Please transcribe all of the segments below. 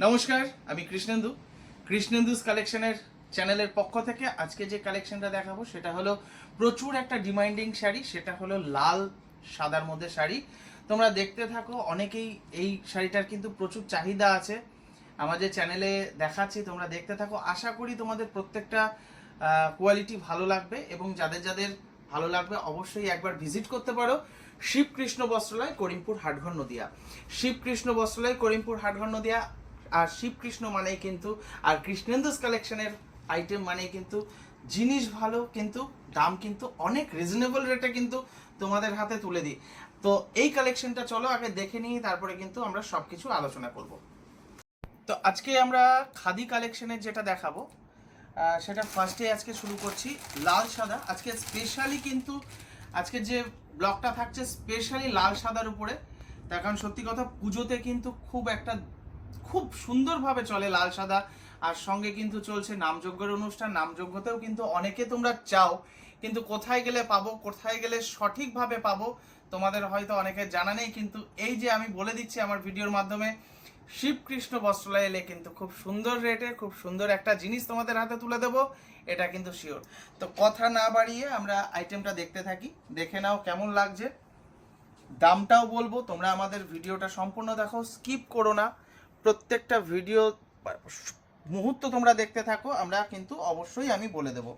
নমস্কার, আমি কৃষ্ণেন্দুস কালেকশনের চ্যানেলের পক্ষ থেকে আজকে যে কালেকশনটা দেখাবো সেটা হলো প্রচুর একটা ডিমান্ডিং শাড়ি। সেটা হলো লাল সাদার মধ্যে শাড়ি। তোমরা দেখতে থাকো, অনেকেই এই শাড়িটার কিন্তু প্রচুর চাহিদা আছে। আমাদের চ্যানেলে দেখাচ্ছি, তোমরা দেখতে থাকো। আশা করি তোমাদের প্রত্যেকটা কোয়ালিটি ভালো লাগবে এবং যাদের যাদের ভালো লাগবে অবশ্যই একবার ভিজিট করতে পারো শিবকৃষ্ণ বস্ত্রালয়, করিমপুর হাটঘর নদিয়া। শিবকৃষ্ণ বস্ত্রালয়, করিমপুর হাটঘর নদিয়া। আর শিবকৃষ্ণ মানেই কিন্তু, আর কৃষ্ণেন্দুস কালেকশনের আইটেম মানেই কিন্তু জিনিস ভালো, কিন্তু দাম কিন্তু অনেক রিজনেবল রেটে কিন্তু তোমাদের হাতে তুলে দিই। তো এই কালেকশনটা চলো আগে দেখে নিই, তারপরে কিন্তু আমরা সব কিছু আলোচনা করব। তো আজকে আমরা খাদি কালেকশনের যেটা দেখাবো সেটা ফার্স্টে আজকে শুরু করছি লাল সাদা। আজকে স্পেশালি কিন্তু আজকে যে ব্লগটা থাকছে স্পেশালি লাল সাদার উপরে। তার কারণ সত্যি কথা, পুজোতে কিন্তু খুব সুন্দরভাবে চলে লাল সাদা। আর সঙ্গে কিন্তু চলছে নামযজ্ঞের অনুষ্ঠান। নামযজ্ঞতেও কিন্তু অনেকে তোমরা চাও, কিন্তু কোথায় গেলে পাবো, কোথায় গেলে সঠিকভাবে পাবো তোমাদের হয়তো অনেকের জানা নেই। কিন্তু এই যে আমি বলে দিচ্ছি আমার ভিডিওর মাধ্যমে, শিবকৃষ্ণ বস্ত্রালয় এলে কিন্তু খুব সুন্দর রেটে খুব সুন্দর একটা জিনিস তোমাদের হাতে তুলে দেবো, এটা কিন্তু শিওর। তো কথা না বাড়িয়ে আমরা আইটেমটা দেখতে থাকি, দেখে নাও কেমন লাগছে। দামটাও বলবো, তোমরা আমাদের ভিডিওটা সম্পূর্ণ দেখো, স্কিপ করো না। প্রত্যেকটা ভিডিও মুহূর্ত তোমরা দেখতে থাকো, আমরা কিন্তু অবশ্যই আমি বলে দেব।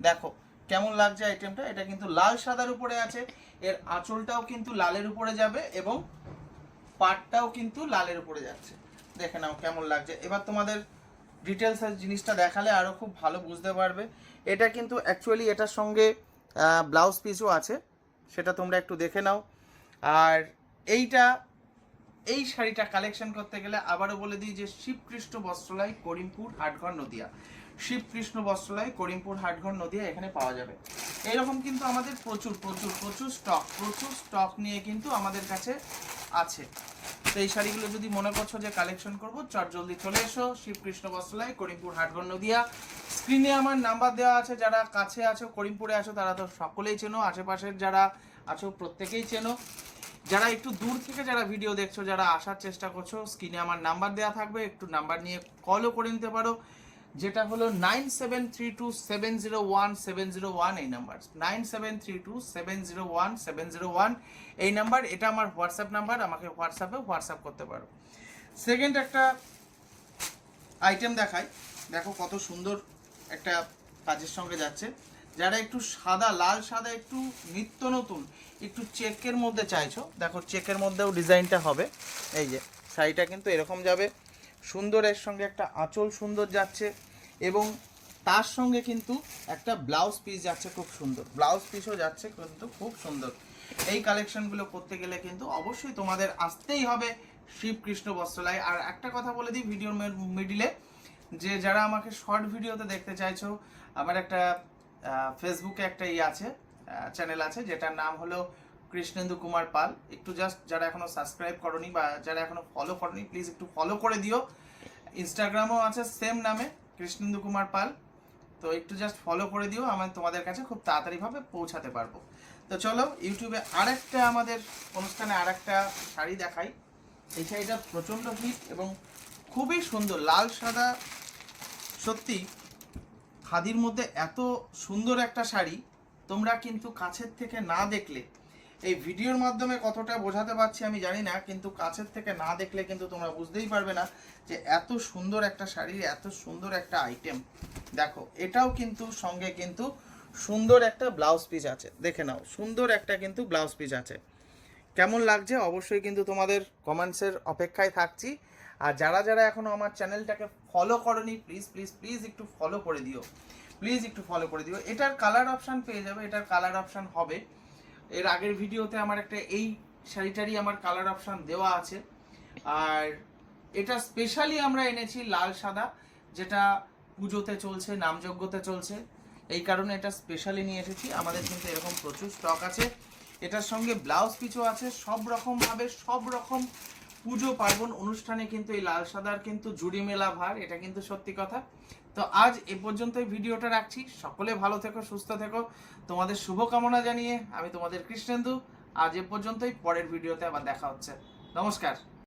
দেখো কেমন লাগছে আইটেমটা। এটা কিন্তু লাল সাদার উপরে আছে, এর আঁচলটাও কিন্তু লালের উপরে যাবে এবং পাটটাও কিন্তু লালের উপরে যাচ্ছে। দেখে নাও কেমন লাগছে। এবার তোমাদের ডিটেলস জিনিসটা দেখালে আরও খুব ভালো বুঝতে পারবে। এটা কিন্তু অ্যাকচুয়ালি এটার সঙ্গে ব্লাউজ পিসও আছে, সেটা তোমরা একটু দেখে নাও। আর এই শাড়িটা কালেকশন করতে গেলে আবারও বলে দিই যে শিবকৃষ্ণ বস্ত্রালয়, করিমপুর হাটঘর নদিয়া। শিবকৃষ্ণ বস্ত্রালয়, করিমপুর হাটঘর নদিয়া, এখানে পাওয়া যাবে। এইরকম কিন্তু আমাদের প্রচুর স্টক নিয়ে কিন্তু আমাদের কাছে আছে। তো এই শাড়িগুলো যদি মনে করছো যে কালেকশন করবো, চট জলদি চলে এসো শিবকৃষ্ণ বস্ত্রালয়, করিমপুর হাটঘর নদিয়া। স্ক্রিনে আমার নাম্বার দেওয়া আছে, যারা কাছে আছো, করিমপুরে আছো, তারা তো সকলেই চেনো, আশেপাশের যারা আছো প্রত্যেকেই চেনো। যারা একটু দূর থেকে যারা ভিডিও দেখছো, যারা আসার চেষ্টা করছো, স্ক্রিনে আমার নাম্বার দেওয়া থাকবে, একটু নাম্বার নিয়ে কলও করে নিতে পারো, যেটা হলো 9732701701। এই নাম্বার 9732701701 এই নাম্বার। এটা আমার হোয়াটসঅ্যাপ নাম্বার, আমাকে হোয়াটসঅ্যাপ করতে পারো। সেকেন্ড একটা আইটেম দেখাই, দেখো কত সুন্দর একটা কাজের সঙ্গে যাচ্ছে। যারা একটু সাদা, লাল সাদা, একটু নিত্য নতুন, একটু চেকের মধ্যে চাইছো, দেখো চেকের মধ্যেও ডিজাইনটা হবে। এই যে শাড়িটা কিন্তু এরকম যাবে, সুন্দর, এর সঙ্গে একটা আঁচল সুন্দর যাচ্ছে এবং তার সঙ্গে কিন্তু একটা ব্লাউজ পিস যাচ্ছে, খুব সুন্দর ব্লাউজ পিসও যাচ্ছে কিন্তু খুব সুন্দর। এই কালেকশনগুলো করতে গেলে কিন্তু অবশ্যই তোমাদের আসতেই হবে শিবকৃষ্ণ বস্ত্রালয়। আর একটা কথা বলে দিই ভিডিওর মিডিলে, যে যারা আমাকে শর্ট ভিডিওতে দেখতে চাইছো, আমার একটা ফেসবুকে একটা আছে, চ্যানেল আছে, যেটার নাম হলো কৃষ্ণেন্দু কুমার পাল। একটু জাস্ট যারা এখনো সাবস্ক্রাইব করনি বা যারা এখনো ফলো করনি, প্লিজ একটু ফলো করে দিও। ইনস্টাগ্রামও আছে সেম নামে, কৃষ্ণেন্দু কুমার পাল। তো একটু জাস্ট ফলো করে দিও, আমি তোমাদের কাছে খুব তাড়াতাড়িভাবে পৌঁছাতে পারবো। তো চলো ইউটিউবে আরেকটা আমাদের অনুষ্ঠানে আরেকটা শাড়ি দেখাই। এই শাড়িটা প্রচণ্ড হিট এবং খুবই সুন্দর, লাল সাদা। সত্যি খাদির মধ্যে এত সুন্দর একটা শাড়ি তোমরা কিন্তু কাছের থেকে না দেখলে, এই ভিডিওর মাধ্যমে কতটা বোঝাতে পারছি আমি জানি না, কিন্তু কাছের থেকে না দেখলে কিন্তু তোমরা বুঝতেই পারবে না যে এত সুন্দর একটা শাড়ির এত সুন্দর একটা আইটেম। দেখো এটাও কিন্তু সঙ্গে কিন্তু সুন্দর একটা ব্লাউজ পিস আছে, দেখে নাও, সুন্দর একটা কিন্তু ব্লাউজ পিস আছে। কেমন লাগছে অবশ্যই কিন্তু তোমাদের কমেন্টসের অপেক্ষায় থাকছি। আর যারা যারা এখনও আমার চ্যানেলটাকে ফলো করনি, প্লিজ একটু ফলো করে দিও, এটার কালার অপশান পেয়ে যাবে, এটার কালার অপশান হবে। এর আগের ভিডিওতে আমার একটা এই শাড়িটারই আমার কালার অপশান দেওয়া আছে। আর এটা স্পেশালি আমরা এনেছি লাল সাদা, যেটা পুজোতে চলছে, নামযজ্ঞতে চলছে, এই কারণে এটা স্পেশালি নিয়ে এসেছি। আমাদের কিন্তু এরকম প্রচুর স্টক আছে। এটার সঙ্গে ব্লাউজ পিসও আছে। সব রকম পুজো পার্বণ অনুষ্ঠানে কিন্তু এই লাল সাদার কিন্তু জুড়ি মেলা ভার, এটা কিন্তু সত্যি কথা। তো আজ এ পর্যন্তই ভিডিওটা রাখছি। সকলে ভালো থেকো, সুস্থ থেকো, তোমাদের শুভকামনা জানিয়ে আমি তোমাদের কৃষ্ণেন্দু। আজ এ পর্যন্তই, পরের ভিডিওতে আবার দেখা হচ্ছে। নমস্কার।